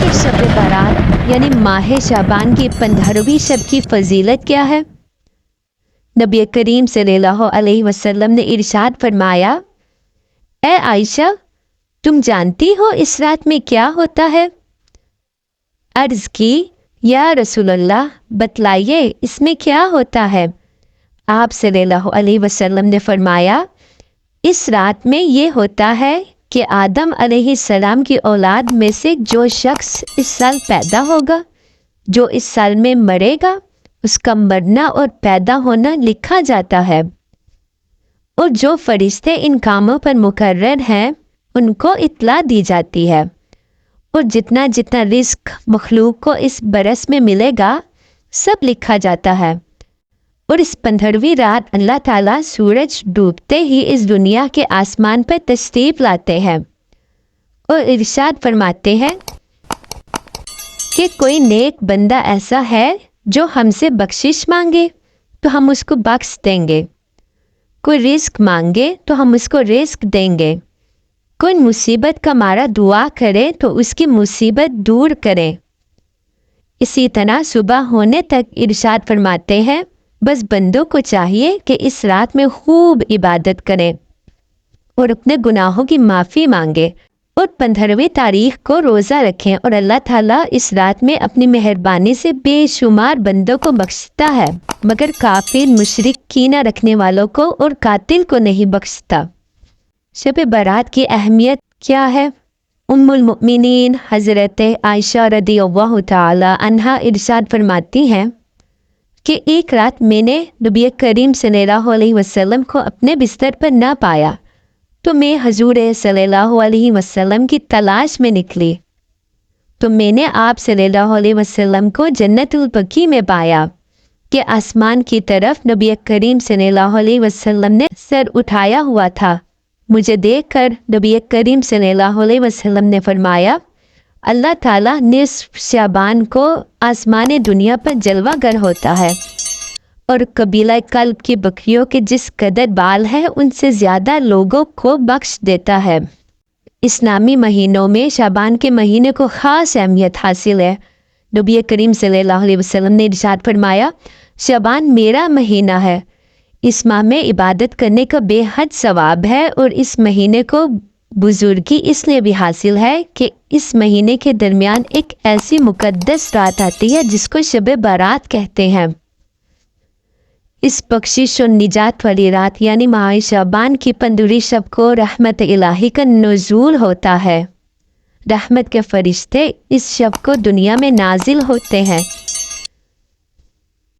کہ شب برات یعنی ماہ شعبان کی 15ویں شب کی فضیلت کیا ہے؟ نبی کریم صلی اللہ علیہ وسلم نے ارشاد فرمایا، اے عائشہ، تم جانتی ہو اس رات میں کیا ہوتا ہے؟ عرض کی، یا رسول اللہ بتلائیے اس میں کیا ہوتا ہے؟ آپ صلی اللہ علیہ وسلم نے فرمایا، اس رات میں یہ ہوتا ہے کہ آدم علیہ السلام کی اولاد میں سے جو شخص اس سال پیدا ہوگا، جو اس سال میں مرے گا، اس کا مرنا اور پیدا ہونا لکھا جاتا ہے، اور جو فرشتے ان کاموں پر مقرر ہیں ان کو اطلاع دی جاتی ہے، اور جتنا جتنا رزق مخلوق کو اس برس میں ملے گا سب لکھا جاتا ہے۔ اور اس 15ویں رات اللہ تعالیٰ سورج ڈوبتے ہی اس دنیا کے آسمان پر تشریف لاتے ہیں اور ارشاد فرماتے ہیں کہ کوئی نیک بندہ ایسا ہے جو ہم سے بخشش مانگے تو ہم اس کو بخش دیں گے، کوئی رزق مانگے تو ہم اس کو رزق دیں گے، کوئی مصیبت کا مارا دعا کرے تو اس کی مصیبت دور کریں۔ اسی طرح صبح ہونے تک ارشاد فرماتے ہیں، بس بندوں کو چاہیے کہ اس رات میں خوب عبادت کریں اور اپنے گناہوں کی معافی مانگے، اور 15ویں تاریخ کو روزہ رکھیں، اور اللہ تعالیٰ اس رات میں اپنی مہربانی سے بے شمار بندوں کو بخشتا ہے، مگر کافر مشرک کینہ رکھنے والوں کو اور قاتل کو نہیں بخشتا۔ شب برات کی اہمیت کیا ہے؟ ام المؤمنین حضرت عائشہ رضی اللہ تعالی عنہا ارشاد فرماتی ہیں کہ ایک رات میں نے نبی کریم صلی اللہ علیہ وسلم کو اپنے بستر پر نہ پایا تو میں حضور صلی اللہ علیہ وسلم کی تلاش میں نکلی، تو میں نے آپ صلی اللہ علیہ وسلم کو جنت البقیع میں پایا کہ آسمان کی طرف نبی کریم صلی اللہ علیہ وسلم نے سر اٹھایا ہوا تھا۔ مجھے دیکھ کر نبی کریم صلی اللہ علیہ وسلم نے فرمایا، اللہ تعالیٰ نصف شعبان کو آسمان دنیا پر جلوہ گر ہوتا ہے، اور قبیلہ کلب کی بکریوں کے جس قدر بال ہے ان سے زیادہ لوگوں کو بخش دیتا ہے۔ اسلامی مہینوں میں شعبان کے مہینے کو خاص اہمیت حاصل ہے۔ نبی کریم صلی اللہ علیہ وسلم نے ارشاد فرمایا، شعبان میرا مہینہ ہے، اس ماہ میں عبادت کرنے کا بے حد ثواب ہے، اور اس مہینے کو بزرگی اس لیے بھی حاصل ہے کہ اس مہینے کے درمیان ایک ایسی مقدس رات آتی ہے جس کو شب برات کہتے ہیں۔ اس بخشش اور نجات والی رات یعنی ماہ شعبان کی 15ویں شب کو رحمت الہی کا نزول ہوتا ہے۔ رحمت کے فرشتے اس شب کو دنیا میں نازل ہوتے ہیں۔